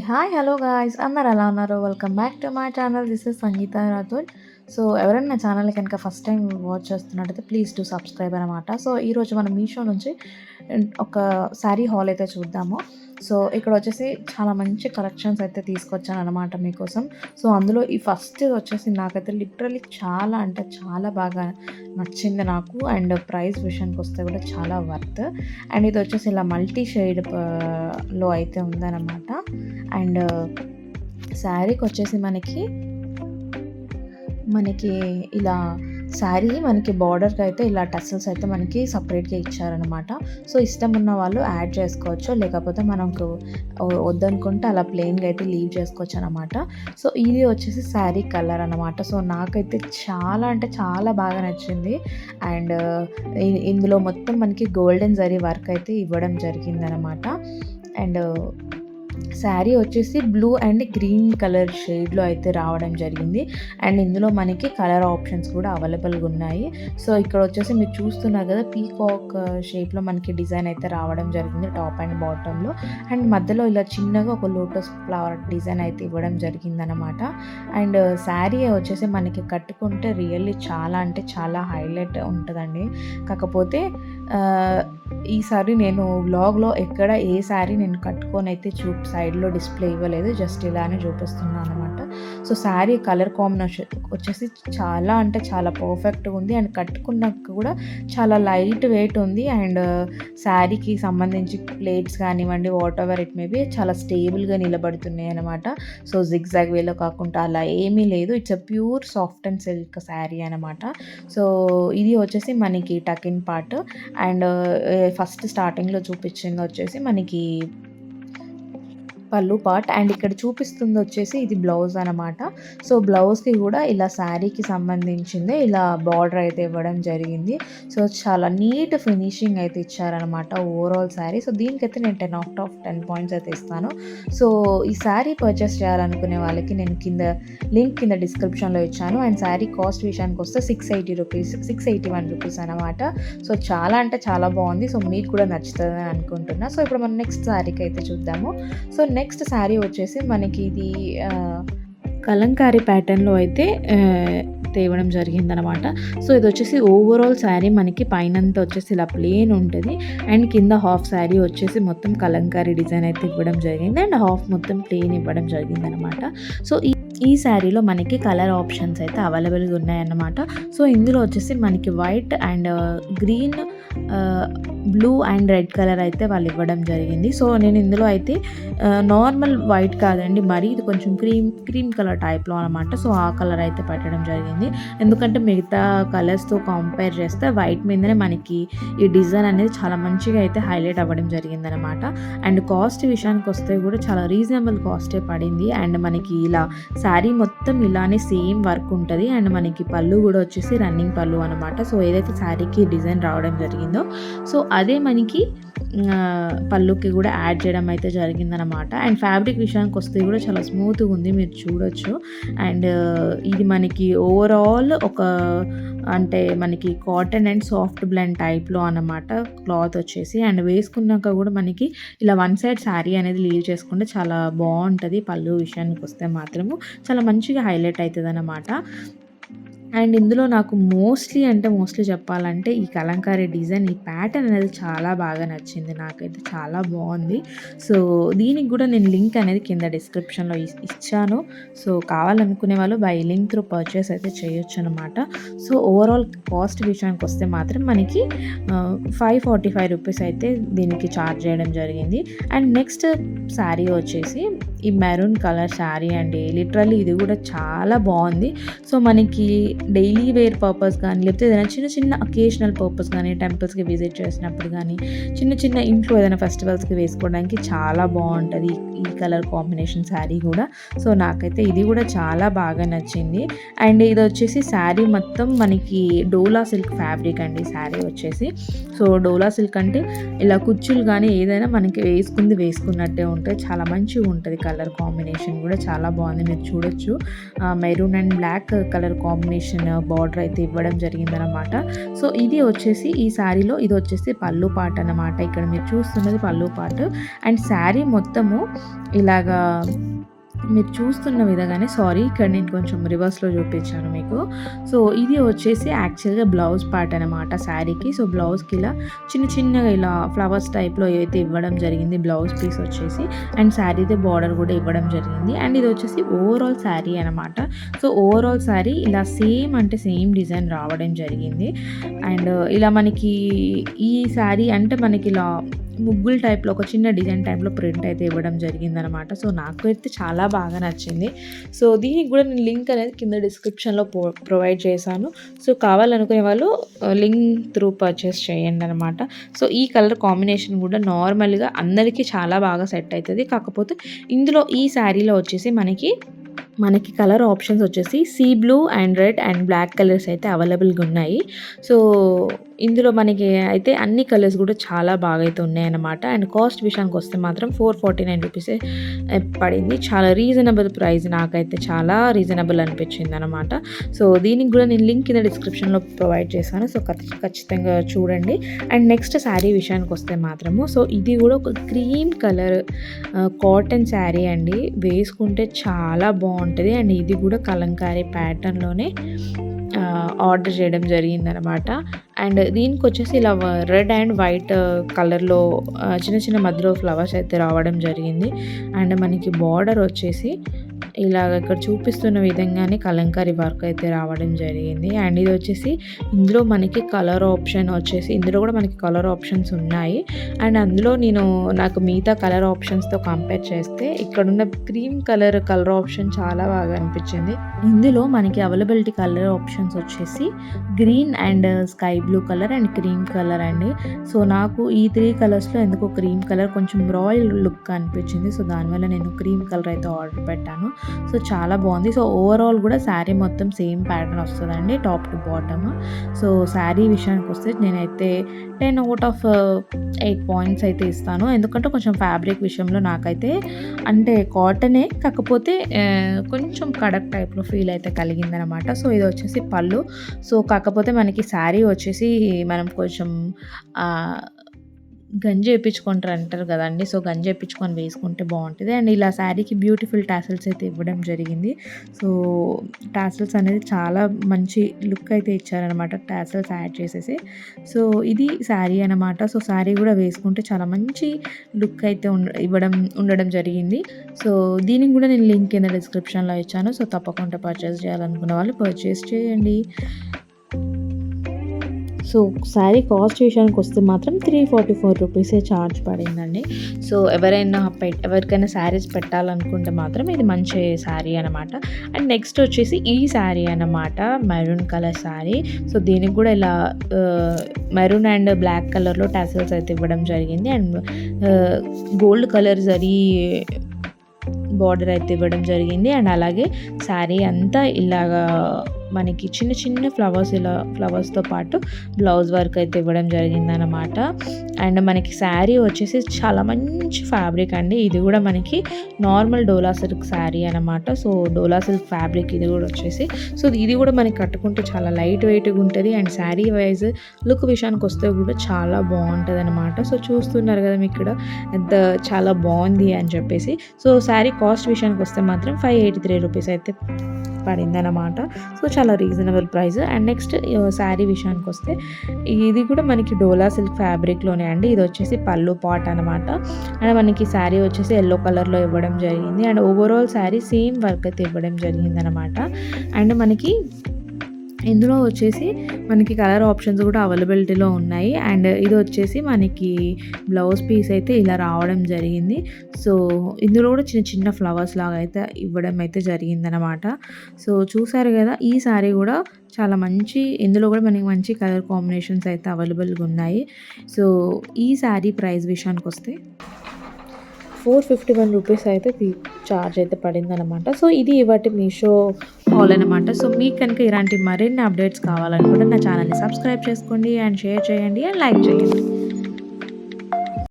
Hi hello guys అందరు ఎలా ఉన్నారు? Welcome back to my channel. This is Sangeeta Rathod. So ఎవరైనా నా ఛానల్ కనుక ఫస్ట్ టైం వాచ్ చేస్తున్నట్టయితే ప్లీజ్ టు సబ్స్క్రైబ్ అనమాట. సో ఈరోజు మనం మీషో నుంచి ఒక శారీ హాల్ అయితే చూద్దాము. సో ఇక్కడ వచ్చేసి చాలా మంచి కలెక్షన్స్ అయితే తీసుకొచ్చాను అనమాట మీకోసం. సో అందులో ఈ ఫస్ట్ వచ్చేసి నాకైతే లిటరల్లీ చాలా అంటే చాలా బాగా నచ్చింది నాకు. అండ్ ప్రైస్ విషయానికి వస్తే కూడా చాలా వర్త్. అండ్ ఇది వచ్చేసి ఇలా మల్టీ షేడ్ లో అయితే ఉందన్నమాట. అండ్ శారీకి వచ్చేసి మనకి ఇలా శారీ మనకి బార్డర్కి అయితే ఇలా టసల్స్ అయితే మనకి సపరేట్గా ఇచ్చారనమాట. సో ఇష్టం ఉన్న వాళ్ళు యాడ్ చేసుకోవచ్చు, లేకపోతే మనకు వద్దనుకుంటే అలా ప్లెయిన్గా అయితే లీవ్ చేసుకోవచ్చు అనమాట. సో ఇది వచ్చేసి శారీ కలర్ అనమాట. సో నాకైతే చాలా అంటే చాలా బాగా నచ్చింది. అండ్ ఇందులో మొత్తం మనకి గోల్డెన్ జరీ వర్క్ అయితే ఇవ్వడం జరిగిందనమాట. అండ్ శారీ వచ్చేసి బ్లూ అండ్ గ్రీన్ కలర్ షేడ్లో అయితే రావడం జరిగింది. అండ్ ఇందులో మనకి కలర్ ఆప్షన్స్ కూడా అవైలబుల్గా ఉన్నాయి. సో ఇక్కడ వచ్చేసి మీరు చూస్తున్నారు కదా, పీకాక్ షేప్లో మనకి డిజైన్ అయితే రావడం జరిగింది టాప్ అండ్ బాటంలో. అండ్ మధ్యలో ఇలా చిన్నగా ఒక లోటస్ ఫ్లవర్ డిజైన్ అయితే ఇవ్వడం జరిగిందనమాట. అండ్ శారీ వచ్చేసి మనకి కట్టుకుంటే రియల్లీ చాలా అంటే చాలా హైలైట్ ఉంటుందండి. కాకపోతే ఈసారి నేను వ్లాగ్లో ఎక్కడ ఏ శారీ నేను కట్టుకొని అయితే సైడ్లో డిస్ప్లే ఇవ్వలేదు, జస్ట్ ఇలానే చూపిస్తున్నాను అనమాట. సో శారీ కలర్ కాంబినేషన్ వచ్చేసి చాలా అంటే చాలా పర్ఫెక్ట్గా ఉంది. అండ్ కట్టుకున్నాక కూడా చాలా లైట్ వెయిట్ ఉంది. అండ్ శారీకి సంబంధించి ప్లేట్స్ కానివ్వండి, వాట్ ఎవర్ ఇట్ మేబీ చాలా స్టేబుల్గా నిలబడుతున్నాయి అనమాట. సో జిగ్జాగ్ వేలో కాకుండా అలా ఏమీ లేదు. It's a pure soft and silk sari అనమాట. సో ఇది వచ్చేసి మనకి tuck in part. And first స్టార్టింగ్లో చూపించింది వచ్చేసి మనకి పళ్ళు పార్ట్. అండ్ ఇక్కడ చూపిస్తుంది వచ్చేసి ఇది బ్లౌజ్ అనమాట. సో బ్లౌజ్కి కూడా ఇలా శారీకి సంబంధించిందే ఇలా బార్డర్ అయితే ఇవ్వడం జరిగింది. సో చాలా నీట్ ఫినిషింగ్ అయితే ఇచ్చారనమాట ఓవరాల్ శారీ. సో దీనికైతే నేను 10/10 పాయింట్స్ అయితే ఇస్తాను. సో ఈ శారీ పర్చేస్ చేయాలనుకునే వాళ్ళకి నేను లింక్ కింద డిస్క్రిప్షన్లో ఇచ్చాను. అండ్ శారీ కాస్ట్ విషయానికి వస్తే 681 రూపీస్ అనమాట. సో చాలా అంటే చాలా బాగుంది. సో మీకు కూడా నచ్చుతుందని అనుకుంటున్నా. సో ఇప్పుడు మనం నెక్స్ట్ శారీకి అయితే చూద్దాము. సో నెక్స్ట్ శారీ వచ్చేసి మనకి ఇది కలంకారీ ప్యాటర్న్లో అయితే తేవడం జరిగిందనమాట. సో ఇది వచ్చేసి ఓవరాల్ శారీ మనకి పైనంతా వచ్చేసి ఇలా ప్లేన్ ఉంటుంది. అండ్ కింద హాఫ్ శారీ వచ్చేసి మొత్తం కలంకారీ డిజైన్ అయితే ఇవ్వడం జరిగింది. అండ్ హాఫ్ మొత్తం ప్లేన్ ఇవ్వడం జరిగిందనమాట. సో ఈ శారీలో మనకి కలర్ ఆప్షన్స్ అయితే అవైలబుల్గా ఉన్నాయన్నమాట. సో ఇందులో వచ్చేసి మనకి white and green, blue and red colour అయితే వాళ్ళు ఇవ్వడం జరిగింది. సో నేను ఇందులో అయితే నార్మల్ వైట్ కాదండి, మరి ఇది కొంచెం క్రీమ్ కలర్ టైప్లో అనమాట. సో ఆ కలర్ అయితే పెట్టడం జరిగింది. ఎందుకంటే మిగతా కలర్స్తో కంపేర్ చేస్తే వైట్ మీదనే మనకి ఈ డిజైన్ అనేది చాలా మంచిగా అయితే హైలైట్ అవ్వడం జరిగిందనమాట. అండ్ కాస్ట్ విషయానికి వస్తే కూడా చాలా రీజనబుల్ కాస్టే పడింది. అండ్ మనకి ఇలా శారీ మొత్తం ఇలానే సేమ్ వర్క్ ఉంటుంది. అండ్ మనకి పళ్ళు కూడా వచ్చేసి రన్నింగ్ పళ్ళు అనమాట. సో ఏదైతే శారీకి డిజైన్ రావడం జరిగిందో సో అదే మనకి పళ్ళుకి కూడా యాడ్ చేయడం అయితే జరిగిందనమాట. అండ్ ఫ్యాబ్రిక్ విషయానికి వస్తే కూడా చాలా స్మూత్గా ఉంది, మీరు చూడొచ్చు. అండ్ ఇది మనకి ఓవరాల్ అంటే మనకి కాటన్ అండ్ సాఫ్ట్ బ్లెండ్ టైప్లో అన్నమాట క్లాత్ వచ్చేసి. అండ్ వేసుకున్నాక కూడా మనకి ఇలా వన్ సైడ్ శారీ అనేది లీవ్ చేసుకుంటే చాలా బాగుంటుంది. పళ్ళు విషయానికి వస్తే మాత్రము చాలా మంచిగా హైలైట్ అవుతుంది అన్నమాట. అండ్ ఇందులో నాకు మోస్ట్లీ చెప్పాలంటే ఈ కలంకారీ డిజైన్, ఈ ప్యాటర్న్ అనేది చాలా బాగా నచ్చింది. నాకైతే చాలా బాగుంది. సో దీనికి కూడా నేను లింక్ అనేది కింద డిస్క్రిప్షన్లో ఇచ్చాను. సో కావాలనుకునే వాళ్ళు బై లింక్ త్రూ పర్చేస్ అయితే చేయొచ్చు అనమాట. సో ఓవరాల్ కాస్ట్ విషయానికి వస్తే మాత్రం మనకి 545 రూపీస్ అయితే దీనికి ఛార్జ్ చేయడం జరిగింది. అండ్ నెక్స్ట్ శారీ వచ్చేసి ఈ మెరూన్ కలర్ శారీ అండి. లిటరల్లీ ఇది కూడా చాలా బాగుంది. సో మనకి డైలీ వేర్ పర్పస్ కానీ, లేకపోతే ఏదైనా చిన్న అకేషనల్ పర్పస్ కానీ, టెంపుల్స్కి విజిట్ చేసినప్పుడు కానీ, చిన్న ఇంట్లో ఏదైనా ఫెస్టివల్స్కి వేసుకోవడానికి చాలా బాగుంటుంది ఈ కలర్ కాంబినేషన్ శారీ కూడా. సో నాకైతే ఇది కూడా చాలా బాగా నచ్చింది. అండ్ ఇది వచ్చేసి శారీ మొత్తం మనకి డోలా సిల్క్ ఫ్యాబ్రిక్ అండి శారీ వచ్చేసి. సో డోలా సిల్క్ అంటే ఇలా కుచ్చులు కానీ ఏదైనా మనకి వేసుకున్నట్టే ఉంటుంది. చాలా మంచిగా ఉంటుంది. కలర్ కాంబినేషన్ కూడా చాలా బాగుంది, మీరు చూడొచ్చు. Maroon and black colour combination combination border అయితే ఇవ్వడం జరిగిందనమాట. సో ఇది వచ్చేసి ఈ శారీలో ఇది వచ్చేసి పళ్ళు పార్ట్ అనమాట. ఇక్కడ మీరు చూస్తున్నది పళ్ళు పార్ట్. అండ్ శారీ మొత్తము ఇలాగా మీరు చూస్తున్న విధంగానే ఇక్కడ నేను కొంచెం రివర్స్లో చూపించాను మీకు. సో ఇది వచ్చేసి యాక్చువల్గా బ్లౌజ్ పార్ట్ అనమాట శారీకి. సో బ్లౌజ్కి ఇలా చిన్న చిన్నగా ఇలా ఫ్లవర్స్ టైప్లో అయితే ఇవ్వడం జరిగింది బ్లౌజ్ పీస్ వచ్చేసి. అండ్ శారీతో బార్డర్ కూడా ఇవ్వడం జరిగింది. అండ్ ఇది వచ్చేసి ఓవరాల్ శారీ అనమాట. సో ఓవరాల్ శారీ ఇలా సేమ్ అంటే సేమ్ డిజైన్ రావడం జరిగింది. అండ్ ఇలా మనకి ఈ శారీ అంటే మనకి ఇలా ముగ్గులు టైప్లో ఒక చిన్న డిజైన్ టైప్లో ప్రింట్ అయితే ఇవ్వడం జరిగిందనమాట. సో నాకు అయితే చాలా బాగా నచ్చింది. సో దీనికి కూడా నేను లింక్ అనేది కింద డిస్క్రిప్షన్లో ప్రొవైడ్ చేశాను. సో కావాలనుకునే వాళ్ళు లింక్ త్రూ పర్చేస్ చేయండి అనమాట. సో ఈ కలర్ కాంబినేషన్ కూడా నార్మల్గా అందరికీ చాలా బాగా సెట్ అవుతుంది. కాకపోతే ఇందులో ఈ శారీలో వచ్చేసి మనకి కలర్ ఆప్షన్స్ వచ్చేసి sea blue and red and black colours అయితే అవైలబుల్గా ఉన్నాయి. సో ఇందులో మనకి అయితే అన్ని కలర్స్ కూడా చాలా బాగా అయితే ఉన్నాయన్నమాట. అండ్ కాస్ట్ విషయానికి వస్తే మాత్రం 449 రూపీసే పడింది. చాలా రీజనబుల్ ప్రైస్, నాకైతే చాలా రీజనబుల్ అనిపించింది అనమాట. సో దీనికి కూడా నేను లింక్ కింద డిస్క్రిప్షన్లో ప్రొవైడ్ చేశాను. సో ఖచ్చితంగా చూడండి. అండ్ నెక్స్ట్ శారీ విషయానికి వస్తే మాత్రము సో ఇది కూడా ఒక క్రీమ్ కలర్ కాటన్ శారీ అండి. వేసుకుంటే చాలా బాగుంటుంది. అండ్ ఇది కూడా కలంకారీ ప్యాటర్న్లోనే ఆర్డర్ చేయడం జరిగిందనమాట. అండ్ దీనికి వచ్చేసి ఇలా రెడ్ అండ్ వైట్ కలర్లో చిన్న చిన్న మధ్యలో ఫ్లవర్స్ అయితే రావడం జరిగింది. అండ్ మనకి బార్డర్ వచ్చేసి ఇలాగ ఇక్కడ చూపిస్తున్న విధంగానే కలంకారీ వర్క్ అయితే రావడం జరిగింది. అండ్ ఇది వచ్చేసి ఇందులో మనకి కలర్ ఆప్షన్ వచ్చేసి ఇందులో కూడా మనకి కలర్ ఆప్షన్స్ ఉన్నాయి. అండ్ అందులో నాకు మిగతా కలర్ ఆప్షన్స్తో కంపేర్ చేస్తే ఇక్కడున్న క్రీమ్ కలర్ ఆప్షన్ చాలా బాగా అనిపించింది. ఇందులో మనకి అవైలబిలిటీ కలర్ ఆప్షన్స్ వచ్చేసి green and sky blue colour and cream colour అండి. సో నాకు ఈ 3 కలర్స్లో ఎందుకో క్రీమ్ కలర్ కొంచెం రాయల్ లుక్ అనిపించింది. సో దానివల్ల నేను క్రీమ్ కలర్ అయితే ఆర్డర్ పెట్టాను. సో చాలా బాగుంది. సో ఓవరాల్ కూడా శారీ మొత్తం సేమ్ ప్యాటర్న్ వస్తుందండి top to bottom. So sari విషయానికి వస్తే నేనైతే 10/8 పాయింట్స్ అయితే ఇస్తాను. ఎందుకంటే కొంచెం ఫ్యాబ్రిక్ విషయంలో నాకైతే అంటే కాటనే, కాకపోతే కొంచెం కడక్ టైప్లో ఫీల్ అయితే కలిగిందనమాట. సో ఇది వచ్చేసి పళ్ళు. సో కాకపోతే మనకి శారీ వచ్చేసి మనం కొంచెం గంజి వేయించుకుంటారు అంటారు కదండి. సో గంజి వేయించుకొని వేసుకుంటే బాగుంటుంది. అండ్ ఇలా శారీకి బ్యూటిఫుల్ టాసిల్స్ అయితే ఇవ్వడం జరిగింది. సో టాసిల్స్ అనేది చాలా మంచి లుక్ అయితే ఇచ్చారనమాట, టాసిల్స్ యాడ్ చేసేసి. సో ఇది శారీ అనమాట. సో శారీ కూడా వేసుకుంటే చాలా మంచి లుక్ అయితే ఉండడం జరిగింది. సో దీనికి కూడా నేను లింక్ కింద డిస్క్రిప్షన్లో ఇచ్చాను. సో తప్పకుండా పర్చేస్ చేయాలనుకున్న వాళ్ళు పర్చేస్ చేయండి. సో శారీ కాస్ట్ విషయానికి వస్తే మాత్రం 344 రూపీసే ఛార్జ్ పడిందండి. సో ఎవరికైనా శారీస్ పెట్టాలనుకుంటే మాత్రం ఇది మంచి శారీ అనమాట. అండ్ నెక్స్ట్ వచ్చేసి ఈ శారీ అనమాట, మెరూన్ కలర్ శారీ. సో దీనికి కూడా ఇలా మెరూన్ అండ్ బ్లాక్ కలర్లో టాసిల్స్ అయితే ఇవ్వడం జరిగింది. And gold colour zari border అయితే ఇవ్వడం జరిగింది. అండ్ అలాగే శారీ అంతా ఇలాగా మనకి చిన్న చిన్న ఫ్లవర్స్తో పాటు బ్లౌజ్ వర్క్ అయితే ఇవ్వడం జరిగిందనమాట. అండ్ మనకి శారీ వచ్చేసి చాలా మంచి ఫ్యాబ్రిక్ అండి. ఇది కూడా మనకి నార్మల్ డోలా సిల్క్ శారీ అనమాట. సో డోలా సిల్క్ ఫ్యాబ్రిక్ ఇది కూడా వచ్చేసి. సో ఇది కూడా మనకి కట్టుకుంటే చాలా లైట్ వెయిట్గా ఉంటుంది. అండ్ శారీ వైజ్ లుక్ విషయానికి వస్తే కూడా చాలా బాగుంటుంది అనమాట. సో చూస్తున్నారు కదా మీకు ఇక్కడ ఎంత చాలా బాగుంది అని చెప్పేసి. సో శారీ కాస్ట్ విషయానికి వస్తే మాత్రం 583 రూపీస్ అయితే పడిందనమాట. సో చాలా reasonable price. And next sari విషయానికి వస్తే ఇది కూడా మనకి డోలా సిల్క్ ఫ్యాబ్రిక్లోనే అండి. ఇది వచ్చేసి పళ్ళు పార్ట్ అనమాట. అండ్ మనకి శారీ వచ్చేసి ఎల్లో కలర్లో ఇవ్వడం జరిగింది. And overall sari same work అయితే ఇవ్వడం జరిగింది అనమాట. అండ్ మనకి ఇందులో వచ్చేసి మనకి కలర్ ఆప్షన్స్ కూడా అవైలబిలిటీలో ఉన్నాయి. అండ్ ఇది వచ్చేసి మనకి బ్లౌజ్ పీస్ అయితే ఇలా రావడం జరిగింది. సో ఇందులో కూడా చిన్న చిన్న ఫ్లవర్స్ లాగా అయితే ఇవ్వడం అయితే జరిగిందనమాట. సో చూసారు కదా, ఈ శారీ కూడా చాలా మంచి, ఇందులో కూడా మనకి మంచి కలర్ కాంబినేషన్స్ అయితే అవైలబుల్గా ఉన్నాయి. సో ఈ శారీ ప్రైస్ విషయానికి వస్తే 451 రూపీస్ అయితే ఛార్జ్ అయితే పడిందనమాట. సో ఇది ఇవాటి మీషో హాల్ అనమాట. సో మీకు కనుక ఇలాంటి మరిన్ని అప్డేట్స్ కావాలనుకుంటే నా ఛానల్ని సబ్స్క్రైబ్ చేసుకోండి అండ్ షేర్ చేయండి అండ్ లైక్ చేయండి.